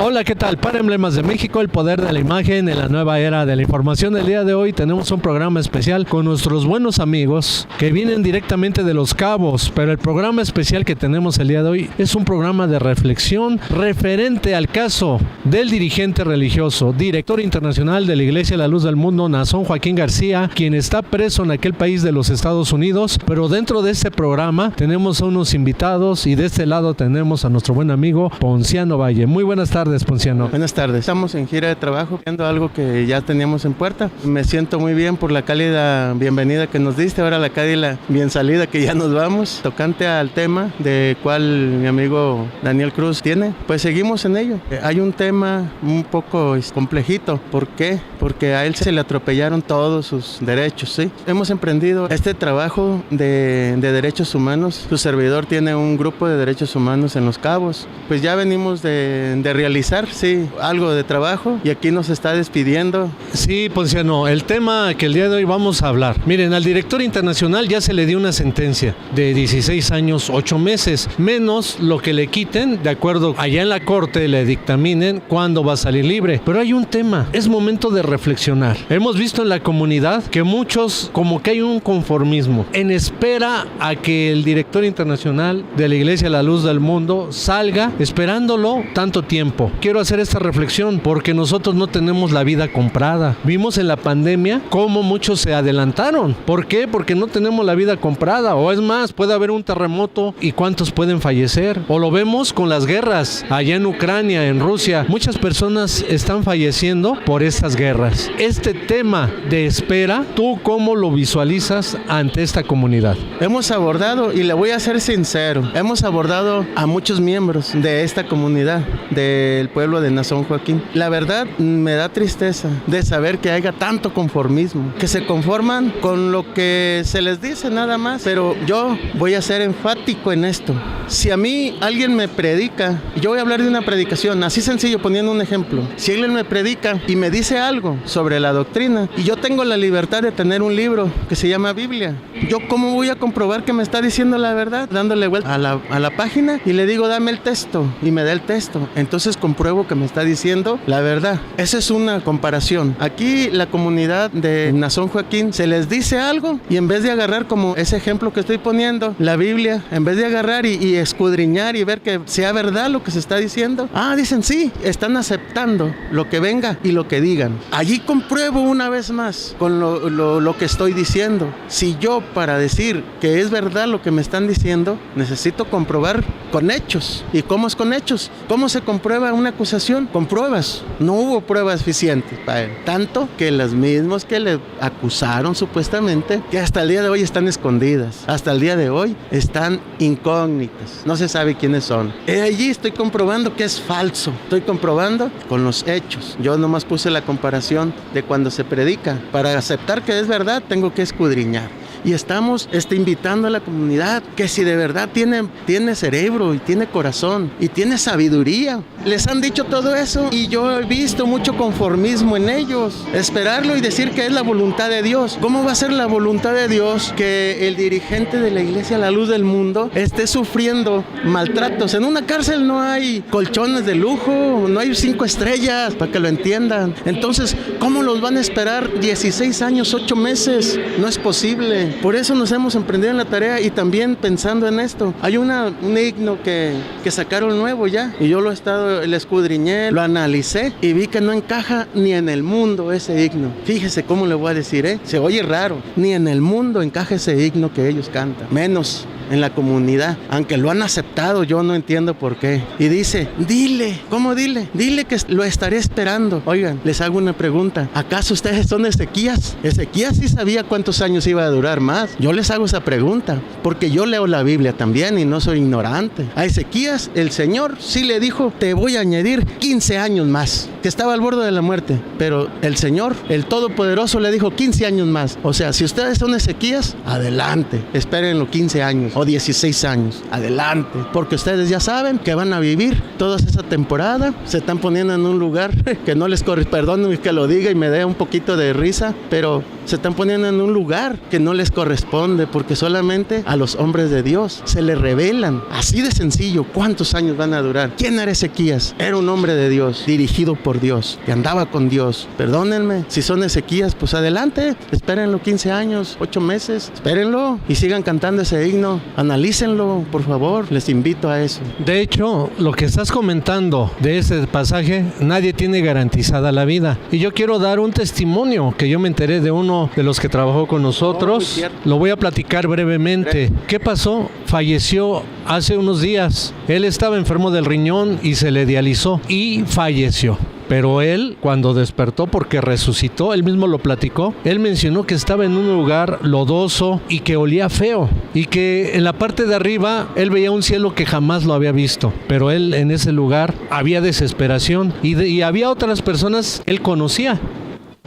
Hola, ¿qué tal? Para Emblemas de México, el poder de la imagen en la nueva era de la información. El día de hoy tenemos un programa especial con nuestros buenos amigos que vienen directamente de Los Cabos, pero el programa especial que tenemos el día de hoy es un programa de reflexión referente al caso del dirigente religioso, director internacional de la Iglesia La Luz del Mundo, Nazón Joaquín García, quien está preso en aquel país de los Estados Unidos. Pero dentro de este programa tenemos a unos invitados y de este lado tenemos a nuestro buen amigo Ponciano Valle. Muy buenas tardes, Ponciano. Buenas tardes. Estamos en gira de trabajo, viendo algo que ya teníamos en puerta. Me siento muy bien por la cálida bienvenida que nos diste, ahora la cálida bien salida que ya nos vamos. Tocante al tema de cual mi amigo Daniel Cruz tiene, pues seguimos en ello. Hay un tema un poco complejito. ¿Por qué? Porque a él se le atropellaron todos sus derechos, ¿sí? Hemos emprendido este trabajo de derechos humanos. Su servidor tiene un grupo de derechos humanos en Los Cabos. Pues ya venimos de realizar, sí, algo de trabajo y aquí nos está despidiendo. Sí, Ponciano, el tema que el día de hoy vamos a hablar. Miren, al director internacional ya se le dio una sentencia de 16 años, 8 meses, menos lo que le quiten, de acuerdo allá en la corte le dictaminen cuándo va a salir libre. Pero hay un tema, es momento de reflexionar. Hemos visto en la comunidad que muchos, como que hay un conformismo, en espera a que el director internacional de la Iglesia La Luz del Mundo salga, esperándolo tanto tiempo. Quiero hacer esta reflexión porque nosotros no tenemos la vida comprada. Vimos en la pandemia cómo muchos se adelantaron. ¿Por qué? Porque no tenemos la vida comprada. O es más, puede haber un terremoto y ¿cuántos pueden fallecer? O lo vemos con las guerras allá en Ucrania, en Rusia. Muchas personas están falleciendo por estas guerras. Este tema de espera, ¿tú cómo lo visualizas ante esta comunidad? Hemos abordado, y le voy a ser sincero, hemos abordado a muchos miembros de esta comunidad, del pueblo de Nazón Joaquín. La verdad, me da tristeza de saber que haya tanto conformismo, que se conforman con lo que se les dice nada más. Pero yo voy a ser enfático en esto. Si a mí alguien me predica, yo voy a hablar de una predicación, así sencillo, poniendo un ejemplo. Si alguien me predica y me dice algo sobre la doctrina, y yo tengo la libertad de tener un libro que se llama Biblia, ¿yo cómo voy a comprobar que me está diciendo la verdad? Dándole vuelta a la página y le digo, dame el texto, y me da el texto. Entonces compruebo que me está diciendo la verdad. Esa es una comparación. Aquí la comunidad de Nazón Joaquín se les dice algo y en vez de agarrar, como ese ejemplo que estoy poniendo, la Biblia, en vez de agarrar y escudriñar y ver que sea verdad lo que se está diciendo, dicen sí, están aceptando lo que venga y lo que digan. Allí compruebo una vez más con lo que estoy diciendo. Si yo, para decir que es verdad lo que me están diciendo, necesito comprobar con hechos. ¿Y cómo es con hechos? ¿Cómo se comprueba una acusación? Con pruebas. No hubo pruebas suficientes para él. Tanto que los mismos que le acusaron supuestamente, que hasta el día de hoy están escondidas. Hasta el día de hoy están incógnitas. No se sabe quiénes son. Allí estoy comprobando que es falso. Estoy comprobando con los hechos. Yo nomás puse la comparación de cuando se predica. Para aceptar que es verdad, tengo que escudriñar. Y estamos invitando a la comunidad que si de verdad tiene cerebro y tiene corazón y tiene sabiduría. Les han dicho todo eso y yo he visto mucho conformismo en ellos. Esperarlo y decir que es la voluntad de Dios. ¿Cómo va a ser la voluntad de Dios que el dirigente de la Iglesia La Luz del Mundo esté sufriendo maltratos? En una cárcel no hay colchones de lujo, no hay 5 estrellas, para que lo entiendan. Entonces, ¿cómo los van a esperar 16 años, 8 meses? No es posible. Por eso nos hemos emprendido en la tarea y también pensando en esto. Hay un himno que sacaron nuevo ya y yo lo escudriñé, lo analicé y vi que no encaja ni en el mundo ese himno. Fíjese cómo le voy a decir, se oye raro. Ni en el mundo encaja ese himno que ellos cantan, menos en la comunidad, aunque lo han aceptado, yo no entiendo por qué. Y dice, dile, ¿cómo dile? Dile que lo estaré esperando. Oigan, les hago una pregunta, ¿acaso ustedes son Ezequías? Ezequías sí sabía cuántos años iba a durar más. Yo les hago esa pregunta, porque yo leo la Biblia también y no soy ignorante. A Ezequías, el Señor sí le dijo, te voy a añadir 15 años más. que estaba al borde de la muerte, pero el Señor, el Todopoderoso, le dijo 15 años más. O sea, si ustedes son Ezequías, adelante, espérenlo 15 años o 16 años, adelante, porque ustedes ya saben que van a vivir toda esa temporada, se están poniendo en un lugar que no les corresponde, perdónenme que lo diga y me dé un poquito de risa, pero se están poniendo en un lugar que no les corresponde, porque solamente a los hombres de Dios se les revelan, así de sencillo, cuántos años van a durar. ¿Quién era Ezequías? Era un hombre de Dios, dirigido por Dios, que andaba con Dios. Perdónenme, si son Ezequías, pues adelante, espérenlo 15 años, 8 meses, espérenlo y sigan cantando ese himno, analícenlo, por favor, les invito a eso. De hecho, lo que estás comentando de ese pasaje, nadie tiene garantizada la vida. Y yo quiero dar un testimonio que yo me enteré de uno de los que trabajó con nosotros. Lo voy a platicar brevemente. ¿Qué pasó? Falleció hace unos días. Él estaba enfermo del riñón y se le dializó y falleció. Pero él, cuando despertó, porque resucitó, él mismo lo platicó, él mencionó que estaba en un lugar lodoso y que olía feo, y que en la parte de arriba él veía un cielo que jamás lo había visto, pero él en ese lugar había desesperación y había otras personas él conocía.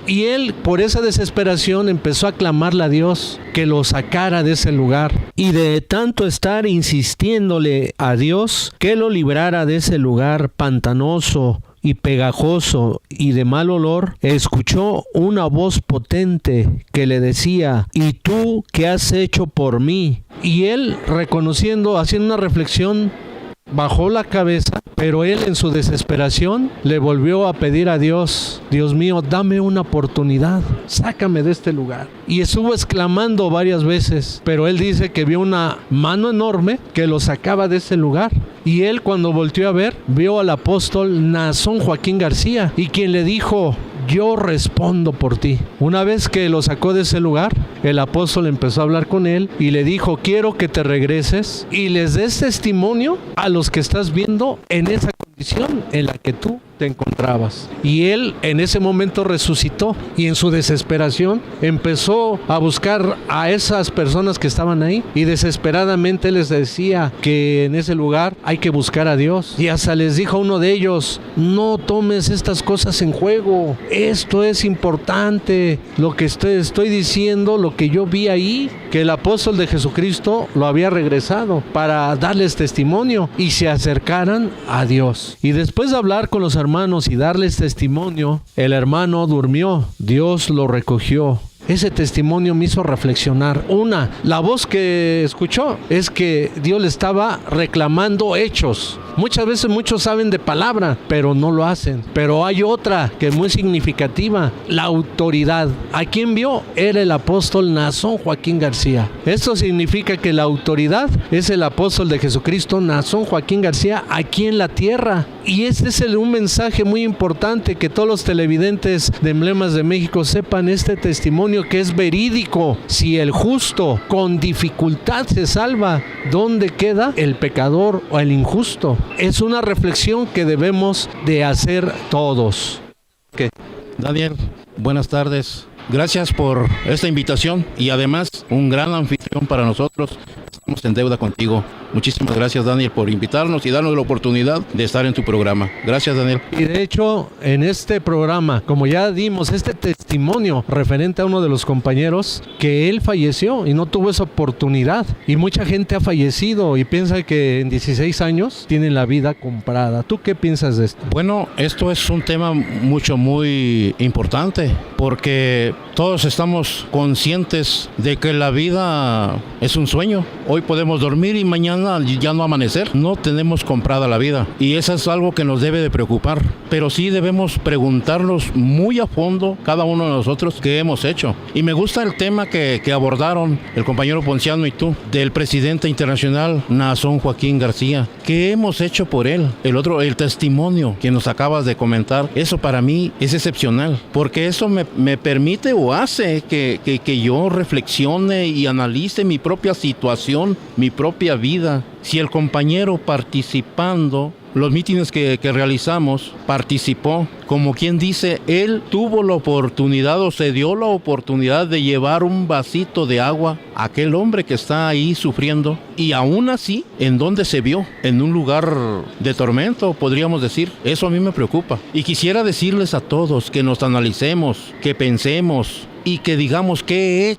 Y él, por esa desesperación, empezó a clamarle a Dios que lo sacara de ese lugar. Y de tanto estar insistiéndole a Dios que lo librara de ese lugar pantanoso y pegajoso y de mal olor, escuchó una voz potente que le decía: ¿y tú qué has hecho por mí? Y él, reconociendo, haciendo una reflexión, bajó la cabeza, pero él en su desesperación le volvió a pedir a Dios: Dios mío, dame una oportunidad, sácame de este lugar. Y estuvo exclamando varias veces, pero él dice que vio una mano enorme que lo sacaba de ese lugar. Y él, cuando volteó a ver, vio al apóstol Naasón Joaquín García, y quien le dijo: yo respondo por ti. Una vez que lo sacó de ese lugar, el apóstol empezó a hablar con él y le dijo: quiero que te regreses y les des testimonio a los que estás viendo en esa condición en la que tú te encontrabas. Y él en ese momento resucitó y en su desesperación empezó a buscar a esas personas que estaban ahí, y desesperadamente les decía que en ese lugar hay que buscar a Dios, y hasta les dijo a uno de ellos: no tomes estas cosas en juego, esto es importante, lo que estoy diciendo, lo que yo vi ahí, que el apóstol de Jesucristo lo había regresado para darles testimonio y se acercaran a Dios. Y después de hablar con los hermanos y darles testimonio, el hermano durmió, Dios lo recogió. Ese testimonio me hizo reflexionar. La voz que escuchó es que Dios le estaba reclamando hechos. Muchas veces muchos saben de palabra, pero no lo hacen. Pero hay otra que es muy significativa: la autoridad. ¿A quién vio? Era el apóstol Naasón Joaquín García. Esto significa que la autoridad es el apóstol de Jesucristo, Naasón Joaquín García, aquí en la tierra. Y este es un mensaje muy importante, que todos los televidentes de Emblemas de México sepan este testimonio, que es verídico. Si el justo con dificultad se salva, ¿dónde queda el pecador o el injusto? Es una reflexión que debemos de hacer todos. ¿Qué? Daniel, buenas tardes. Gracias por esta invitación y además un gran anfitrión para nosotros. Estamos en deuda contigo. Muchísimas gracias, Daniel, por invitarnos y darnos la oportunidad de estar en tu programa. Gracias, Daniel. Y de hecho, en este programa, como ya dimos este testimonio referente a uno de los compañeros, que él falleció y no tuvo esa oportunidad. Y mucha gente ha fallecido y piensa que en 16 años tienen la vida comprada. ¿Tú qué piensas de esto? Bueno, esto es un tema muy importante, porque todos estamos conscientes de que la vida es un sueño. Hoy podemos dormir y mañana ya no amanecer. No tenemos comprada la vida, y eso es algo que nos debe de preocupar, pero sí debemos preguntarnos muy a fondo cada uno de nosotros qué hemos hecho. Y me gusta el tema que abordaron el compañero Ponciano y tú, del presidente internacional Naasón Joaquín García. ¿Qué hemos hecho por él? El testimonio que nos acabas de comentar, eso para mí es excepcional, porque eso me permite o hace que yo reflexione y analice mi propia situación, mi propia vida. Si el compañero participando los mítines que realizamos, participó. Como quien dice, él tuvo la oportunidad o se dio la oportunidad de llevar un vasito de agua a aquel hombre que está ahí sufriendo. Y aún así, ¿en dónde se vio? En un lugar de tormento, podríamos decir. Eso a mí me preocupa. Y quisiera decirles a todos que nos analicemos, que pensemos y que digamos qué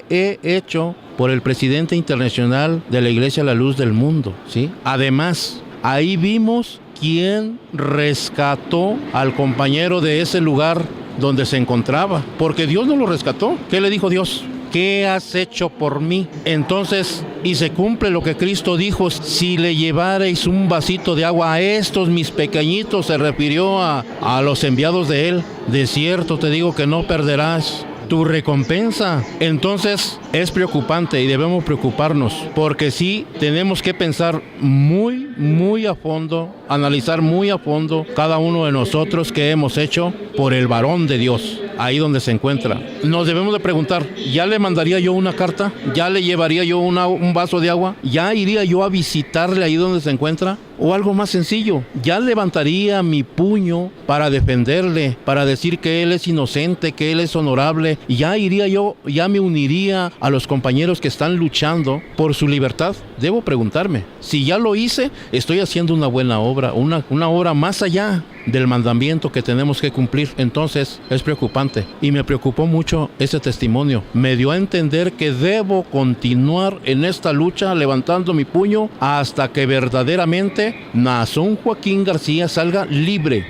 he hecho por el presidente internacional de la Iglesia La Luz del Mundo, ¿sí? Además, ahí vimos quién rescató al compañero de ese lugar donde se encontraba, porque Dios no lo rescató. ¿Qué le dijo Dios? ¿Qué has hecho por mí? Entonces, y se cumple lo que Cristo dijo: si le llevarais un vasito de agua a estos mis pequeñitos, se refirió a los enviados de él, de cierto te digo que no perderás tu recompensa. Entonces es preocupante y debemos preocuparnos, porque sí tenemos que pensar muy a fondo, analizar muy a fondo cada uno de nosotros que hemos hecho por el varón de Dios, ahí donde se encuentra. Nos debemos de preguntar: ¿ya le mandaría yo una carta? ¿Ya le llevaría yo un vaso de agua? ¿Ya iría yo a visitarle ahí donde se encuentra? O algo más sencillo, ya levantaría mi puño para defenderle, para decir que él es inocente, que él es honorable, y ya iría yo, ya me uniría a los compañeros que están luchando por su libertad. Debo preguntarme, si ya lo hice, estoy haciendo una buena obra, una obra más allá del mandamiento que tenemos que cumplir. Entonces es preocupante, y me preocupó mucho ese testimonio. Me dio a entender que debo continuar en esta lucha levantando mi puño hasta que verdaderamente Naasón Joaquín García salga libre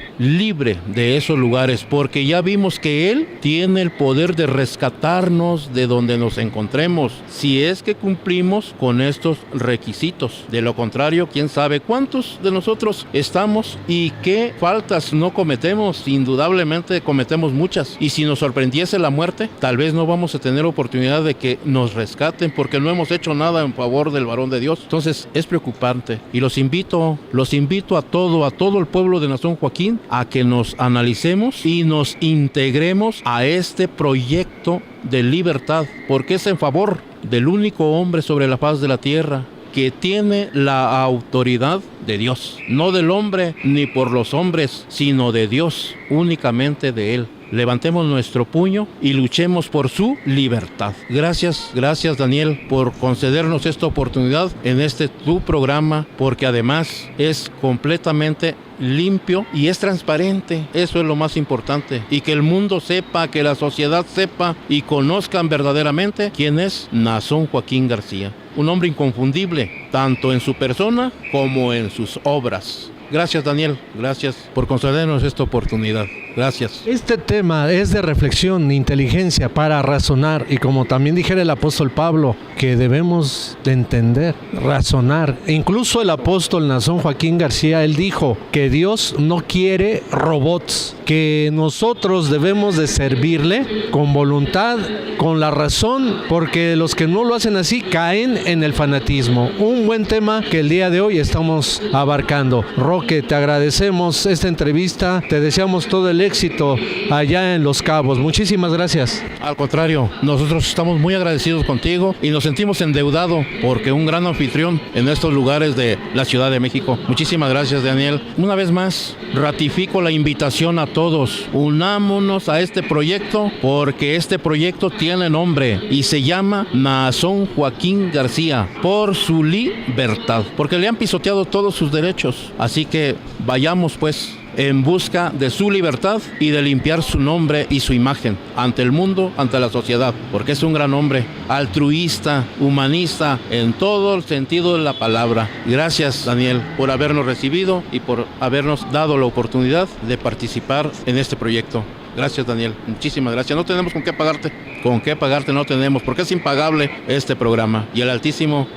de esos lugares, porque ya vimos que él tiene el poder de rescatarnos de donde nos encontremos, si es que cumplimos con estos requisitos. De lo contrario, quién sabe cuántos de nosotros estamos y qué faltas no cometemos. Indudablemente cometemos muchas, y si nos sorprendiese la muerte, tal vez no vamos a tener oportunidad de que nos rescaten, porque no hemos hecho nada en favor del varón de Dios. Entonces es preocupante, y los invito a todo el pueblo de Naasón Joaquín a que nos analicemos y nos integremos a este proyecto de libertad, porque es en favor del único hombre sobre la faz de la tierra que tiene la autoridad de Dios, no del hombre ni por los hombres, sino de Dios, únicamente de Él. Levantemos nuestro puño y luchemos por su libertad. Gracias Daniel por concedernos esta oportunidad en tu programa, porque además es completamente limpio y es transparente. Eso es lo más importante, y que el mundo sepa, que la sociedad sepa y conozcan verdaderamente quién es Naasón Joaquín García, un hombre inconfundible tanto en su persona como en sus obras. Gracias Daniel, gracias por concedernos esta oportunidad. Gracias. Este tema es de reflexión, inteligencia para razonar, y como también dijera el apóstol Pablo, que debemos de entender, razonar. Incluso el apóstol Naasón Joaquín García, él dijo que Dios no quiere robots, que nosotros debemos de servirle con voluntad, con la razón, porque los que no lo hacen así caen en el fanatismo. Un buen tema que el día de hoy estamos abarcando. Roque, te agradecemos esta entrevista, te deseamos todo el éxito allá en Los Cabos. Muchísimas gracias. Al contrario, nosotros estamos muy agradecidos contigo y nos sentimos endeudados porque un gran anfitrión en estos lugares de la Ciudad de México. Muchísimas gracias, Daniel. Una vez más, ratifico la invitación a todos. Unámonos a este proyecto, porque este proyecto tiene nombre y se llama Naasón Joaquín García, por su libertad, porque le han pisoteado todos sus derechos. Así que vayamos pues en busca de su libertad y de limpiar su nombre y su imagen ante el mundo, ante la sociedad, porque es un gran hombre, altruista, humanista, en todo el sentido de la palabra. Gracias, Daniel, por habernos recibido y por habernos dado la oportunidad de participar en este proyecto. Gracias, Daniel, muchísimas gracias. No tenemos con qué pagarte no tenemos, porque es impagable este programa, y el Altísimo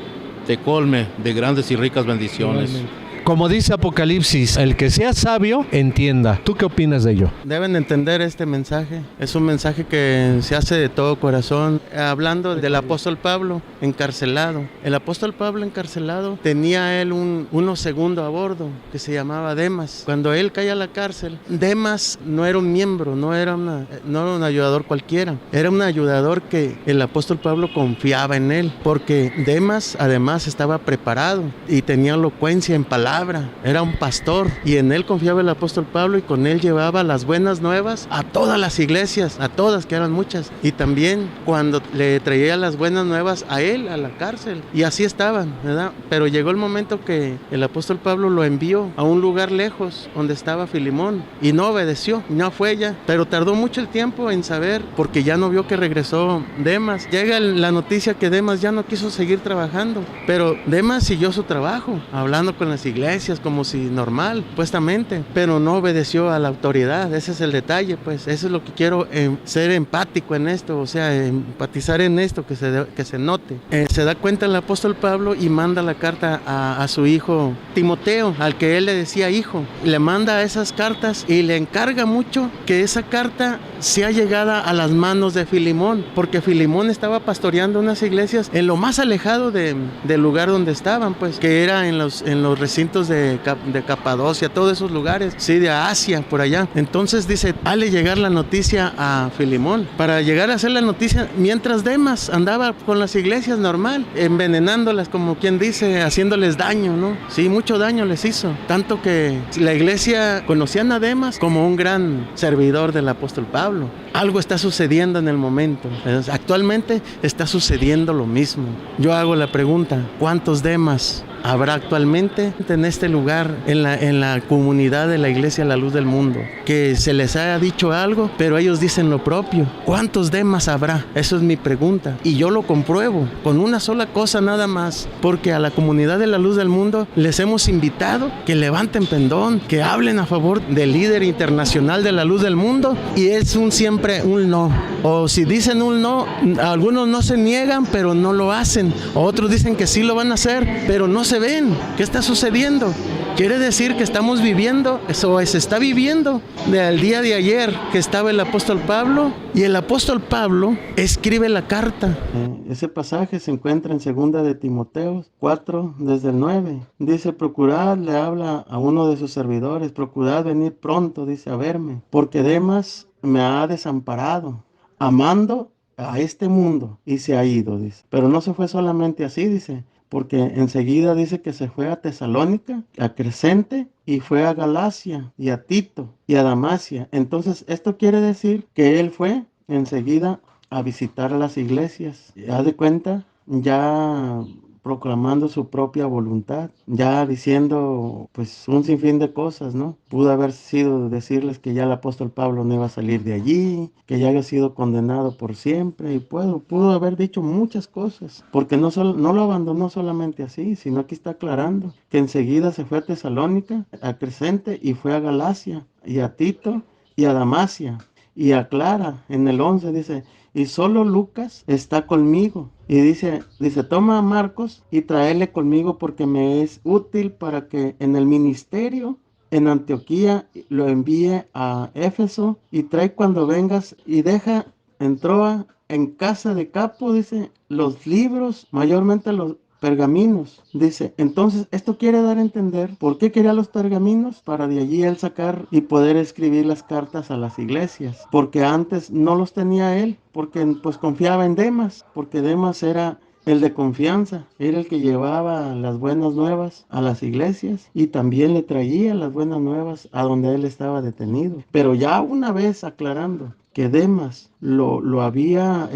te colme de grandes y ricas bendiciones. Como dice Apocalipsis, el que sea sabio, entienda. ¿Tú qué opinas de ello? Deben entender este mensaje. Es un mensaje que se hace de todo corazón. Hablando del apóstol Pablo, encarcelado. El apóstol Pablo encarcelado tenía él uno segundo a bordo, que se llamaba Demas. Cuando él cae a la cárcel, Demas no era un miembro, no era un ayudador cualquiera. Era un ayudador que el apóstol Pablo confiaba en él, porque Demas además estaba preparado y tenía elocuencia en palabras. palabra, era un pastor, y en él confiaba el apóstol Pablo, y con él llevaba las buenas nuevas a todas las iglesias, a todas, que eran muchas, y también cuando le traía las buenas nuevas a él, a la cárcel, y así estaban, ¿verdad? Pero llegó el momento que el apóstol Pablo lo envió a un lugar lejos donde estaba Filemón, y no obedeció, no fue ya, pero tardó mucho el tiempo en saber, porque ya no vio que regresó Demas. Llega la noticia que Demas ya no quiso seguir trabajando, pero Demas siguió su trabajo, hablando con las iglesias como si normal, supuestamente, pero no obedeció a la autoridad. Ese es el detalle, pues, eso es lo que quiero, ser empático en esto, o sea, empatizar en esto, que se note. Se da cuenta el apóstol Pablo y manda la carta a su hijo Timoteo, al que él le decía hijo, le manda esas cartas y le encarga mucho que esa carta sea llegada a las manos de Filemón, porque Filemón estaba pastoreando unas iglesias en lo más alejado del lugar donde estaban, pues, que era en los recintos de Capadocia, todos esos lugares, sí, de Asia, por allá. Entonces dice, hale llegar la noticia a Filemón, para llegar a hacer la noticia, mientras Demas andaba con las iglesias normal, envenenándolas, como quien dice, haciéndoles daño, ¿no? Sí, mucho daño les hizo, tanto que la iglesia conocían a Demas como un gran servidor del apóstol Pablo. Algo está sucediendo en el momento. Actualmente está sucediendo lo mismo. Yo hago la pregunta, ¿cuántos Demas habrá actualmente en este lugar, en la comunidad de la iglesia La Luz del Mundo? Que se les haya dicho algo, pero ellos dicen lo propio. ¿Cuántos Demas habrá? Eso es mi pregunta. Y yo lo compruebo con una sola cosa nada más. Porque a la comunidad de La Luz del Mundo les hemos invitado que levanten pendón, que hablen a favor del líder internacional de La Luz del Mundo, y es siempre un no. O si dicen un no, algunos no se niegan, pero no lo hacen. Otros dicen que sí lo van a hacer, pero no se ven. ¿Qué está sucediendo? Quiere decir que estamos viviendo, eso se está viviendo del día de ayer que estaba el apóstol Pablo, y el apóstol Pablo escribe la carta. Ese pasaje se encuentra en 2 de Timoteo 4, desde el 9. Dice, procurad, le habla a uno de sus servidores, procurad venir pronto, dice, a verme, porque Demas me ha desamparado, amando a este mundo, y se ha ido, dice. Pero no se fue solamente así, dice, porque enseguida dice que se fue a Tesalónica, a Crescente, y fue a Galacia, y a Tito, y a Damasia. Entonces, esto quiere decir que él fue enseguida a visitar las iglesias. Haz de cuenta, ya proclamando su propia voluntad, ya diciendo pues un sinfín de cosas, ¿no? Pudo haber sido decirles que ya el apóstol Pablo no iba a salir de allí, que ya había sido condenado por siempre, y pudo haber dicho muchas cosas, porque no lo abandonó solamente así, sino aquí está aclarando que enseguida se fue a Tesalónica, a Crescente, y fue a Galacia, y a Tito, y a Damasia, y aclara en el 11, dice, y solo Lucas está conmigo. Y dice, toma a Marcos y tráele conmigo, porque me es útil para que en el ministerio en Antioquía lo envíe a Éfeso, y trae cuando vengas, y deja en Troa, en casa de Capo, dice, los libros, mayormente los pergaminos. Dice, entonces esto quiere dar a entender por qué quería los pergaminos, para de allí él sacar y poder escribir las cartas a las iglesias, porque antes no los tenía él, porque pues confiaba en Demas, porque Demas era el de confianza, era el que llevaba las buenas nuevas a las iglesias, y también le traía las buenas nuevas a donde él estaba detenido. Pero ya una vez aclarando que Demas lo había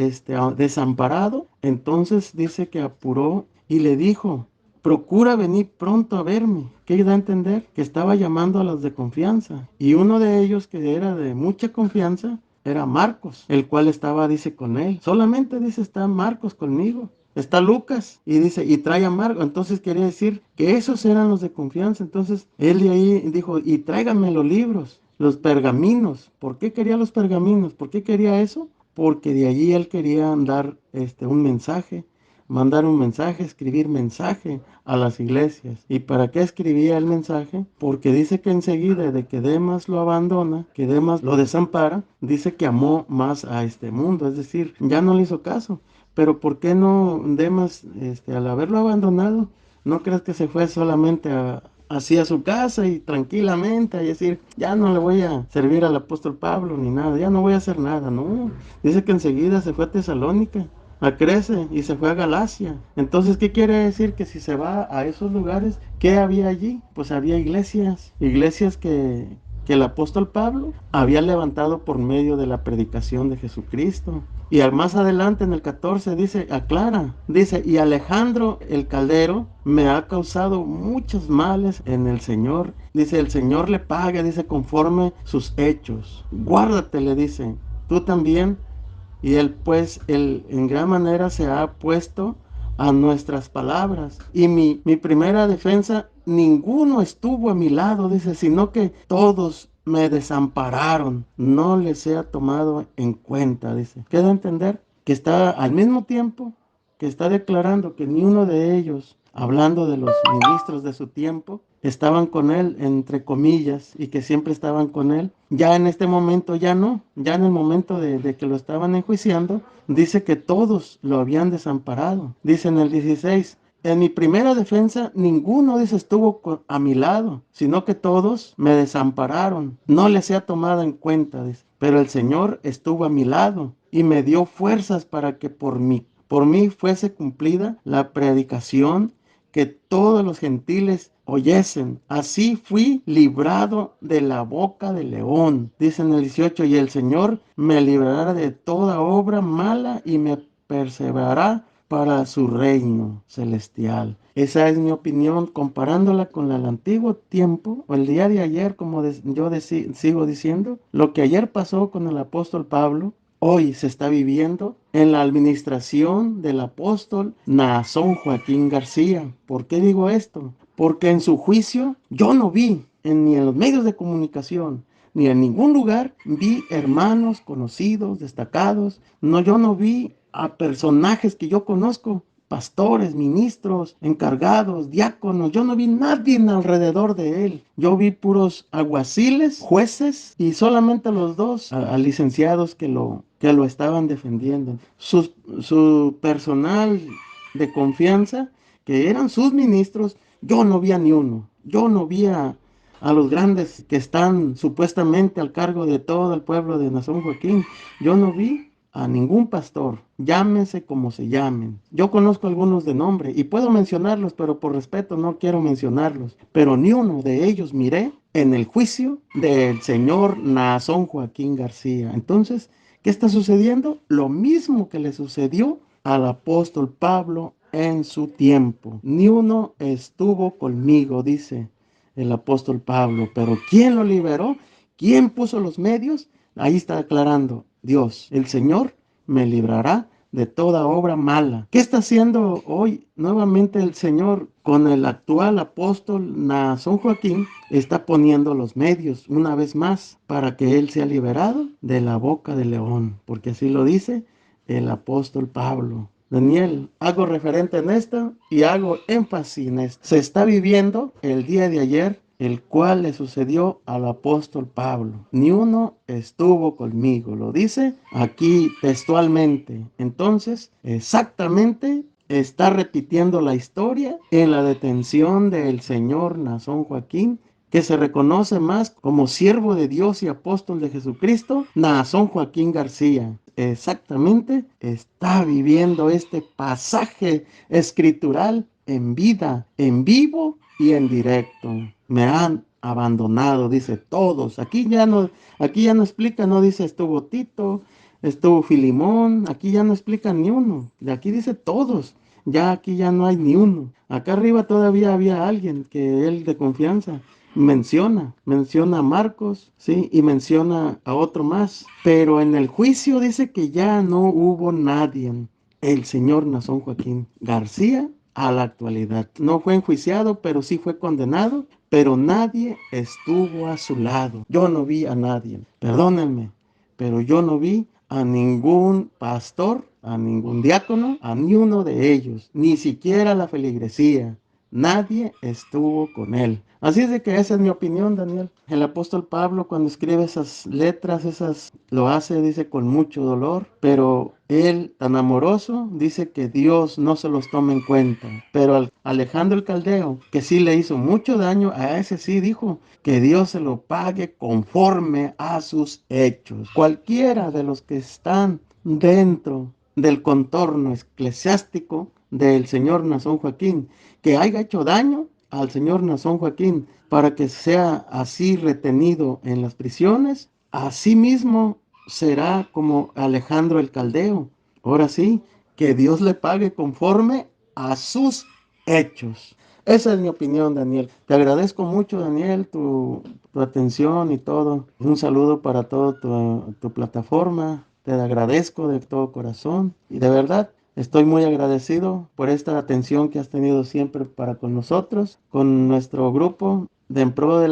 desamparado, entonces dice que apuró y le dijo, procura venir pronto a verme. ¿Qué da a entender? Que estaba llamando a los de confianza, y uno de ellos, que era de mucha confianza, era Marcos, el cual estaba, dice, con él. Solamente dice, está Marcos conmigo. Está Lucas, y dice, y trae a Marcos. Entonces quería decir que esos eran los de confianza. Entonces él de ahí dijo, y tráiganme los libros, los pergaminos. ¿Por qué quería los pergaminos? ¿Por qué quería eso? Porque de allí él quería dar un mensaje, mandar un mensaje, escribir mensaje a las iglesias. ¿Y para qué escribía el mensaje? Porque dice que enseguida de que Demas lo abandona, que Demas lo desampara, dice que amó más a este mundo, es decir, ya no le hizo caso. Pero ¿por qué no Demas, al haberlo abandonado, no crees que se fue solamente así a su casa y tranquilamente a decir, ya no le voy a servir al apóstol Pablo ni nada, ya no voy a hacer nada? No, dice que enseguida se fue a Tesalónica, a Crece y se fue a Galacia. Entonces, ¿qué quiere decir? Que si se va a esos lugares, ¿qué había allí? Pues había iglesias, que el apóstol Pablo había levantado por medio de la predicación de Jesucristo. Y al más adelante en el 14 dice, aclara, dice, y Alejandro el Caldero me ha causado muchos males en el Señor. Dice, el Señor le pague, dice, conforme sus hechos. Guárdate, le dice, tú también. Y él pues, él en gran manera se ha puesto a nuestras palabras. Y mi primera defensa, ninguno estuvo a mi lado, dice, sino que todos me desampararon. No les he tomado en cuenta, dice. Queda entender que está al mismo tiempo que está declarando que ni uno de ellos, hablando de los ministros de su tiempo, estaban con él, entre comillas, y que siempre estaban con él. Ya en este momento ya no, ya en el momento de que lo estaban enjuiciando, dice que todos lo habían desamparado. Dice en el 16, en mi primera defensa, ninguno, dice, estuvo a mi lado, sino que todos me desampararon. No les he tomado en cuenta, dice. Pero el Señor estuvo a mi lado y me dio fuerzas para que por mí fuese cumplida la predicación, que todos los gentiles oyesen. Así fui librado de la boca del león. Dice en el 18, y el Señor me librará de toda obra mala y me perseverará para su reino celestial. Esa es mi opinión, comparándola con el antiguo tiempo, o el día de ayer, como sigo diciendo. Lo que ayer pasó con el apóstol Pablo, hoy se está viviendo en la administración del apóstol Naasón Joaquín García. ¿Por qué digo esto? Porque en su juicio yo no vi, ni en los medios de comunicación, ni en ningún lugar, vi hermanos conocidos, destacados. No, yo no vi a personajes que yo conozco, pastores, ministros, encargados, diáconos. Yo no vi nadie alrededor de él. Yo vi puros alguaciles, jueces y solamente los dos a licenciados que lo estaban defendiendo. Su personal de confianza, que eran sus ministros, yo no vi a ni uno. Yo no vi a los grandes que están supuestamente al cargo de todo el pueblo de Naasón Joaquín. Yo no vi a ningún pastor, llámese como se llamen. Yo conozco algunos de nombre y puedo mencionarlos, pero por respeto no quiero mencionarlos. Pero ni uno de ellos miré en el juicio del señor Naasón Joaquín García. Entonces, ¿qué está sucediendo? Lo mismo que le sucedió al apóstol Pablo en su tiempo. Ni uno estuvo conmigo, dice el apóstol Pablo. Pero ¿quién lo liberó? ¿Quién puso los medios? Ahí está aclarando. Dios, el Señor me librará de toda obra mala. ¿Qué está haciendo hoy nuevamente el Señor con el actual apóstol Naasón Joaquín? Está poniendo los medios una vez más para que él sea liberado de la boca del león, porque así lo dice el apóstol Pablo. Daniel, hago referente en esto y hago énfasis en esto. Se está viviendo el día de ayer, el cual le sucedió al apóstol Pablo. Ni uno estuvo conmigo, lo dice aquí textualmente. Entonces, exactamente está repitiendo la historia en la detención del señor Naasón Joaquín, que se reconoce más como siervo de Dios y apóstol de Jesucristo, Naasón Joaquín García. Exactamente está viviendo este pasaje escritural en vida, en vivo y en directo. Me han abandonado, dice todos. Aquí ya no explica, no dice estuvo Tito, estuvo Filimón, aquí ya no explica ni uno. De aquí dice todos. Ya aquí ya no hay ni uno. Acá arriba todavía había alguien que él de confianza menciona a Marcos, ¿sí? Y menciona a otro más. Pero en el juicio dice que ya no hubo nadie. El señor Naasón Joaquín García a la actualidad no fue enjuiciado, pero sí fue condenado, pero nadie estuvo a su lado. Yo no vi a nadie, perdónenme, pero yo no vi a ningún pastor, a ningún diácono, a ni uno de ellos, ni siquiera la feligresía. Nadie estuvo con él. Así es de que esa es mi opinión, Daniel. El apóstol Pablo, cuando escribe esas letras, lo hace, dice, con mucho dolor, pero él, tan amoroso, dice que Dios no se los toma en cuenta. Pero Alejandro el Caldeo, que sí le hizo mucho daño, a ese sí dijo que Dios se lo pague conforme a sus hechos. Cualquiera de los que están dentro del contorno eclesiástico del señor Nazón Joaquín, que haya hecho daño al señor Nazón Joaquín para que sea así retenido en las prisiones, así mismo será como Alejandro el Caldeo. Ahora sí, que Dios le pague conforme a sus hechos. Esa es mi opinión, Daniel. Te agradezco mucho, Daniel, tu atención y todo. Un saludo para toda tu plataforma. Te agradezco de todo corazón y de verdad estoy muy agradecido por esta atención que has tenido siempre para con nosotros, con nuestro grupo de en pro de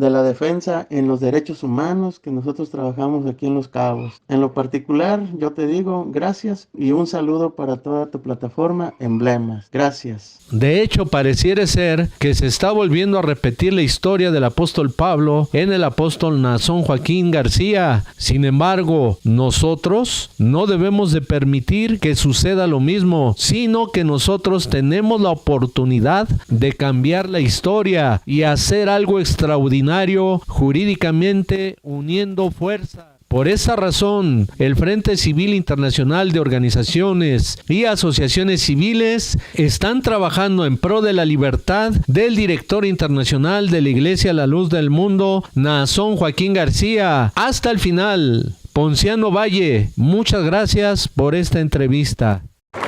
la defensa en los derechos humanos que nosotros trabajamos aquí en Los Cabos. En lo particular, yo te digo gracias y un saludo para toda tu plataforma Emblemas. Gracias. De hecho, pareciera ser que se está volviendo a repetir la historia del apóstol Pablo en el apóstol Nazón Joaquín García. Sin embargo, nosotros no debemos de permitir que suceda lo mismo, sino que nosotros tenemos la oportunidad de cambiar la historia y hacer algo extraordinario jurídicamente uniendo fuerzas. Por esa razón, el Frente Civil Internacional de Organizaciones y Asociaciones Civiles están trabajando en pro de la libertad del director internacional de la Iglesia La Luz del Mundo, Nazón Joaquín García, hasta el final. Ponciano Valle, muchas gracias por esta entrevista.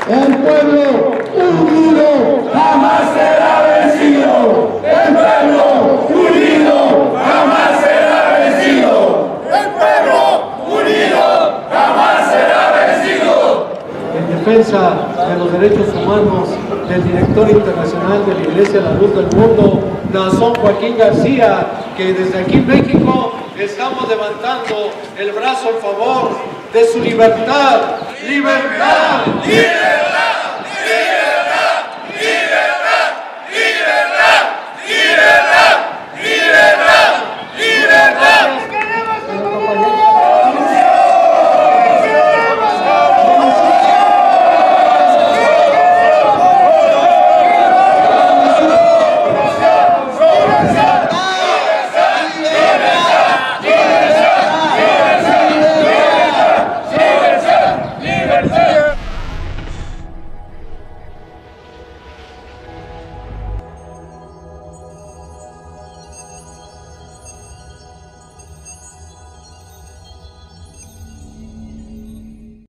El pueblo unido jamás será vencido. El pueblo unido jamás será vencido. El pueblo unido jamás será vencido. En defensa de los derechos humanos del director internacional de la Iglesia La Luz del Mundo, Nazón Joaquín García, que desde aquí en México estamos levantando el brazo en favor de su libertad. ¡Libertad! ¡Libertad!